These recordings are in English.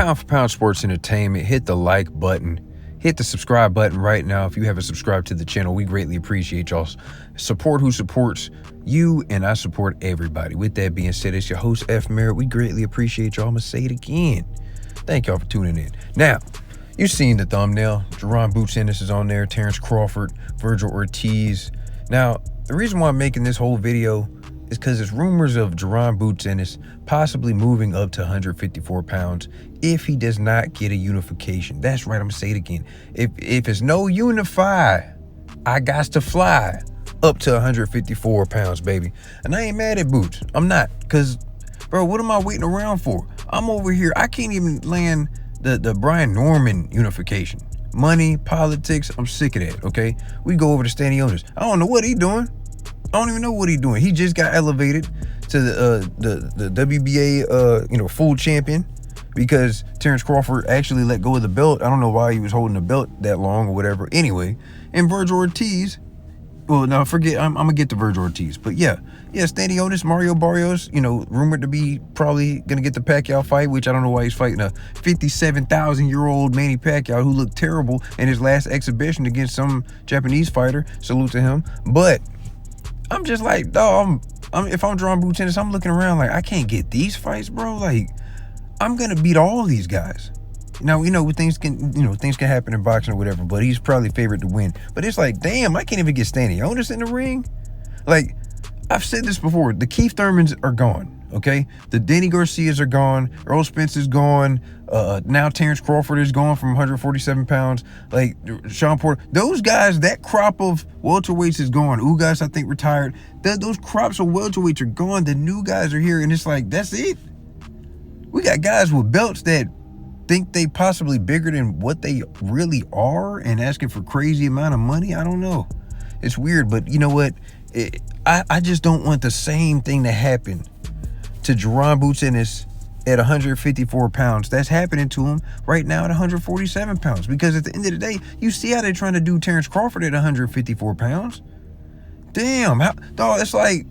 Pound for Pound Sports Entertainment. Hit the like button. Hit the subscribe button right now if you haven't subscribed to the channel. We greatly appreciate y'all's support. Who supports you, and I support everybody. With that being said, it's your host, F. Merritt. We greatly appreciate y'all. I'm going to say it again. Thank y'all for tuning in. Now, you've seen the thumbnail. Jaron Ennis is on there. Terence Crawford, Vergil Ortiz. Now, the reason why I'm making this whole video is because there's rumors of Jaron Ennis possibly moving up to 154 pounds if he does not get a unification. That's right, I'm gonna say it again. If it's no unify, I got to fly up to 154 pounds, baby. And I ain't mad at Boots. I'm not, because, bro, what am I waiting around for? I'm over here. I can't even land the Brian Norman unification. Money, politics, I'm sick of that, okay? We go over to Stanionis. I don't know what he doing. I don't even know what he's doing. He just got elevated to the WBA full champion because Terence Crawford actually let go of the belt. I don't know why he was holding the belt that long or whatever. Anyway, and Vergil Ortiz. Well, no, forget. I'm gonna get to Vergil Ortiz, but yeah, Stanionis, Mario Barrios. Rumored to be probably gonna get the Pacquiao fight, which I don't know why he's fighting a 57,000-year-old Manny Pacquiao who looked terrible in his last exhibition against some Japanese fighter. Salute to him, but I'm just like, dog, if I'm Jaron Ennis, I'm looking around like, I can't get these fights, bro. Like, I'm gonna beat all these guys. Now, things can happen in boxing or whatever, but he's probably favored to win. But it's like, damn, I can't even get Stanionis in the ring. Like, I've said this before, the Keith Thurmans are gone, okay? The Danny Garcias are gone, Earl Spence is gone, now Terence Crawford is gone from 147 pounds, like Sean Porter. Those guys, that crop of welterweights is gone. Ugas, I think, retired. Those crops of welterweights are gone. The new guys are here, and it's like, that's it. We got guys with belts that think they possibly bigger than what they really are and asking for crazy amount of money. I don't know. It's weird, but you know what? I just don't want the same thing to happen to Jaron Ennis at 154 pounds. That's happening to him right now at 147 pounds. Because at the end of the day, you see how they're trying to do Terence Crawford at 154 pounds. Damn, dog, it's like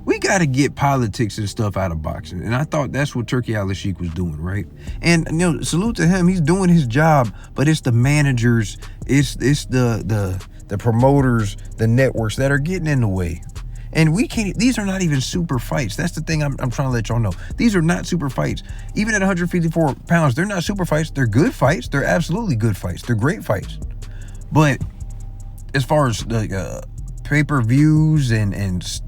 we got to get politics and stuff out of boxing. And I thought that's what Turkey Al-Sheikh was doing, right? And, salute to him. He's doing his job, but it's the managers, it's the promoters, the networks that are getting in the way. And we can't, these are not even super fights. That's the thing I'm trying to let y'all know. These are not super fights. Even at 154 pounds, they're not super fights. They're good fights. They're absolutely good fights. They're great fights. But as far as like pay-per-views and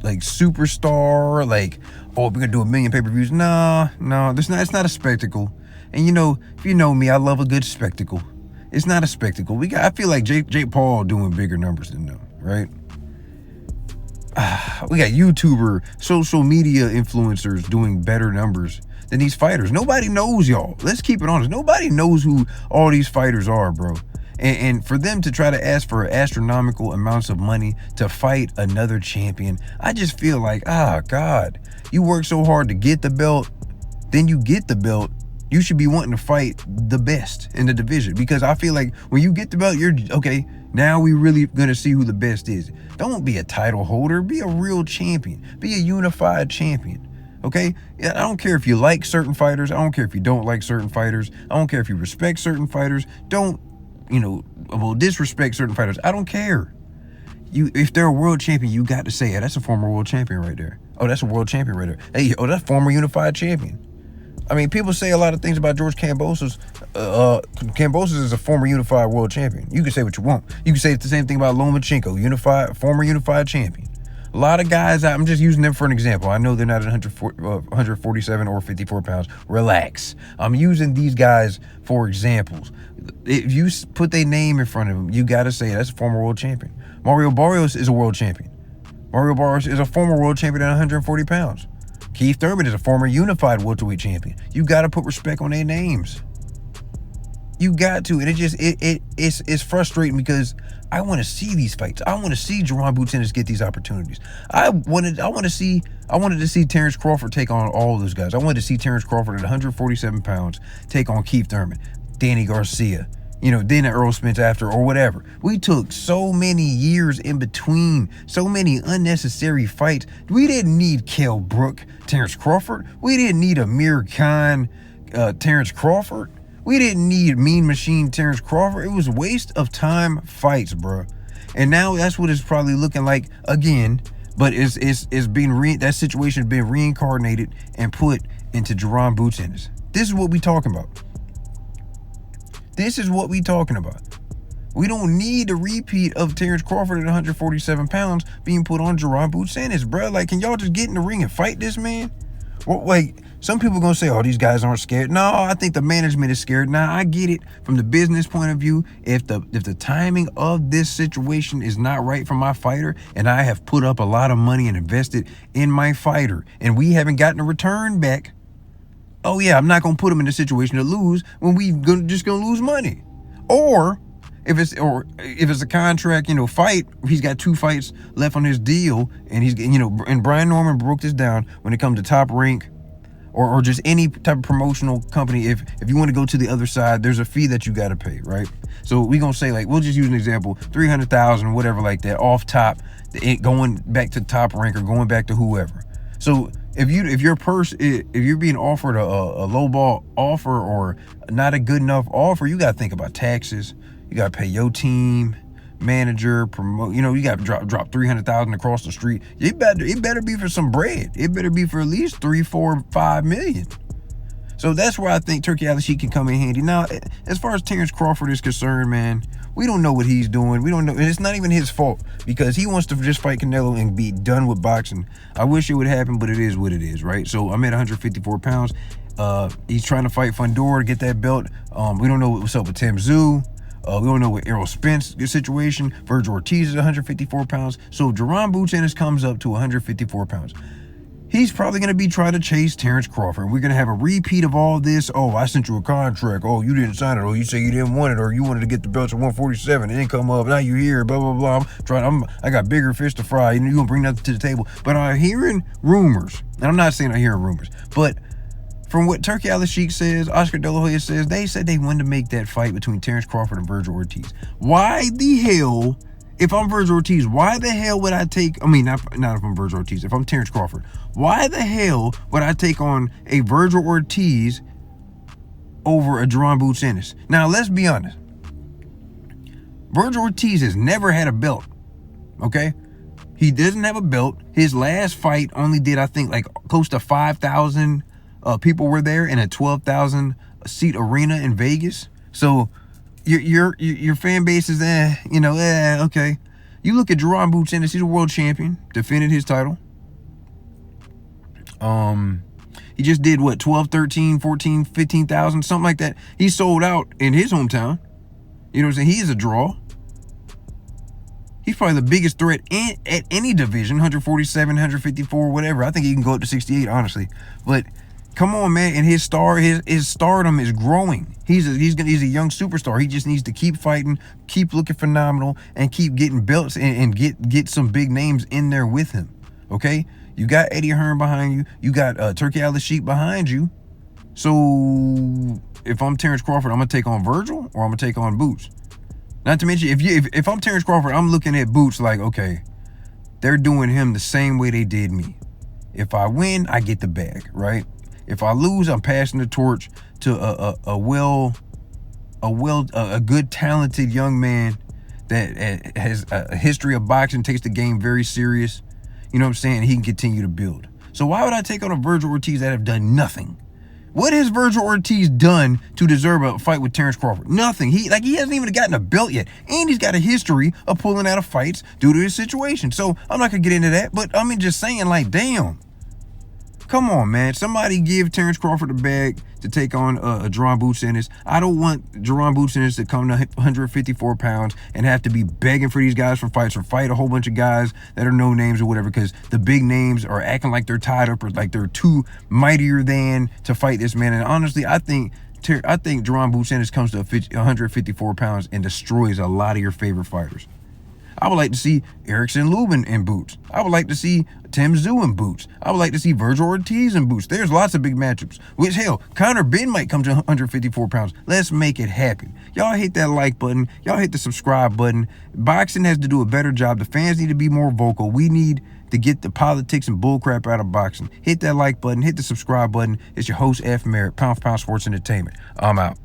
like superstar, like, oh, we're gonna do 1 million pay-per-views. No, it's not a spectacle. And if you know me, I love a good spectacle. It's not a spectacle. I feel like Jake Paul doing bigger numbers than them, right? We got YouTuber, social media influencers doing better numbers than these fighters. Nobody knows, y'all. Let's keep it honest. Nobody knows who all these fighters are, bro. And for them to try to ask for astronomical amounts of money to fight another champion, I just feel like, God, you work so hard to get the belt, then you get the belt. You should be wanting to fight the best in the division, because I feel like when you get the belt, you're okay. Now we really gonna see who the best is. Don't be a title holder. Be a real champion. Be a unified champion. Okay? I don't care if you like certain fighters. I don't care if you don't like certain fighters. I don't care if you respect certain fighters. Don't, disrespect certain fighters. I don't care. If they're a world champion, you got to say, hey, that's a former world champion right there. Oh, that's a world champion right there. Hey, oh, that's former unified champion. I mean, people say a lot of things about George Kambosos. Kambosos is a former unified world champion. You can say what you want. You can say the same thing about Lomachenko, former unified champion. A lot of guys, I'm just using them for an example. I know they're not at 147 or 54 pounds. Relax. I'm using these guys for examples. If you put their name in front of them, you got to say that's a former world champion. Mario Barrios is a world champion. Mario Barrios is a former world champion at 140 pounds. Keith Thurman is a former unified welterweight champion. You got to put respect on their names. You got to. And it's frustrating because I want to see these fights. I want to see Jaron Ennis get these opportunities. I wanted to see Terence Crawford take on all those guys. I wanted to see Terence Crawford at 147 pounds take on Keith Thurman, Danny Garcia, then Earl Spence after, or whatever. We took so many years in between, so many unnecessary fights. We didn't need Kell Brook, Terence Crawford. We didn't need Amir Khan, Terence Crawford. We didn't need Mean Machine Terence Crawford. It was a waste of time fights, bro. And now that's what it's probably looking like again. But it's being that situation has been reincarnated and put into Jaron Boots Ennis. This is what we talking about. This is what we talking about. We don't need a repeat of Terence Crawford at 147 pounds being put on Jaron Boots Ennis, bro. Like, can y'all just get in the ring and fight this man? Well, like, some people gonna say, oh, these guys aren't scared. No, I think the management is scared. Now, I get it from the business point of view. If the timing of this situation is not right for my fighter, and I have put up a lot of money and invested in my fighter, and we haven't gotten a return back, oh yeah, I'm not gonna put him in a situation to lose when we just gonna lose money. Or if it's a contract, fight, he's got 2 fights left on his deal, and he's, and Brian Norman broke this down when it comes to Top Rank or just any type of promotional company. If you want to go to the other side, there's a fee that you got to pay, right? So we gonna say, like, we'll just use an example, 300,000, whatever, like that, off top, going back to Top Rank or going back to whoever. So if you're being offered a low ball offer or not a good enough offer, you got to think about taxes. You got to pay your team, manager, promote. You got to drop 300,000 across the street. It better be for some bread. It better be for at least 3, 4, 5 million. So that's where I think Turkey Al-Sheikh can come in handy. Now, as far as Terence Crawford is concerned, man, we don't know what he's doing. We don't know, and it's not even his fault because he wants to just fight Canelo and be done with boxing. I wish it would happen, but it is what it is, right? So I'm at 154 pounds. He's trying to fight Fundora to get that belt. We don't know what's up with Tim Tszyu. We don't know what Errol Spence situation. Vergil Ortiz is 154 pounds. So if Jaron Boots Ennis comes up to 154 pounds, he's probably going to be trying to chase Terence Crawford. We're going to have a repeat of all this. Oh, I sent you a contract. Oh, you didn't sign it. Oh, you say you didn't want it. Or you wanted to get the belts at 147. It didn't come up. Now you're here. Blah, blah, blah. I got bigger fish to fry. You're going to bring nothing to the table. But I'm hearing rumors. And I'm not saying I'm hearing rumors. But from what Turkey Al-Sheikh says, Oscar De La Hoya says, they said they wanted to make that fight between Terence Crawford and Vergil Ortiz. Why the hell, if I'm Vergil Ortiz, why the hell would I take, not if I'm Vergil Ortiz, if I'm Terence Crawford, why the hell would I take on a Vergil Ortiz over a Jaron Boots Ennis? Now, let's be honest. Vergil Ortiz has never had a belt, okay? He doesn't have a belt. His last fight only did, I think, like close to 5,000 people were there in a 12,000 seat arena in Vegas. So your fan base is okay. You look at Jaron Boots Ennis, he's a world champion, defended his title. He just did what, 12, 13, 14, 15,000, something like that. He sold out in his hometown. You know what I'm saying? He is a draw. He's probably the biggest threat at any division, 147, 154, whatever. I think he can go up to 68, honestly. But come on, man, and his stardom is growing. He's a young superstar. He just needs to keep fighting, keep looking phenomenal, and keep getting belts and get some big names in there with him. Okay? You got Eddie Hearn behind you. You got Turkey Al-Sheikh behind you. So if I'm Terence Crawford, I'm gonna take on Vergil or I'm gonna take on Boots. Not to mention, if I'm Terence Crawford, I'm looking at Boots like, okay, they're doing him the same way they did me. If I win, I get the bag, right? If I lose, I'm passing the torch to a good, talented young man that has a history of boxing, takes the game very serious. You know what I'm saying? He can continue to build. So why would I take on a Vergil Ortiz that have done nothing? What has Vergil Ortiz done to deserve a fight with Terence Crawford? Nothing. He hasn't even gotten a belt yet. And he's got a history of pulling out of fights due to his situation. So I'm not going to get into that. But I'm just saying, like, damn. Come on, man. Somebody give Terence Crawford a bag to take on a Jaron Boots Ennis. I don't want Jaron Boots Ennis to come to 154 pounds and have to be begging for these guys for fights or fight a whole bunch of guys that are no names or whatever because the big names are acting like they're tied up or like they're too mightier than to fight this man. And honestly, I think Jaron Boots Ennis comes to 154 pounds and destroys a lot of your favorite fighters. I would like to see Erickson Lubin in Boots. I would like to see Tim Tszyu in Boots. I would like to see Vergil Ortiz in Boots. There's lots of big matchups. Which, hell, Conor Benn might come to 154 pounds. Let's make it happen. Y'all hit that like button. Y'all hit the subscribe button. Boxing has to do a better job. The fans need to be more vocal. We need to get the politics and bullcrap out of boxing. Hit that like button, hit the subscribe button. It's your host, F. Merritt, Pound for Pound Sports Entertainment. I'm out.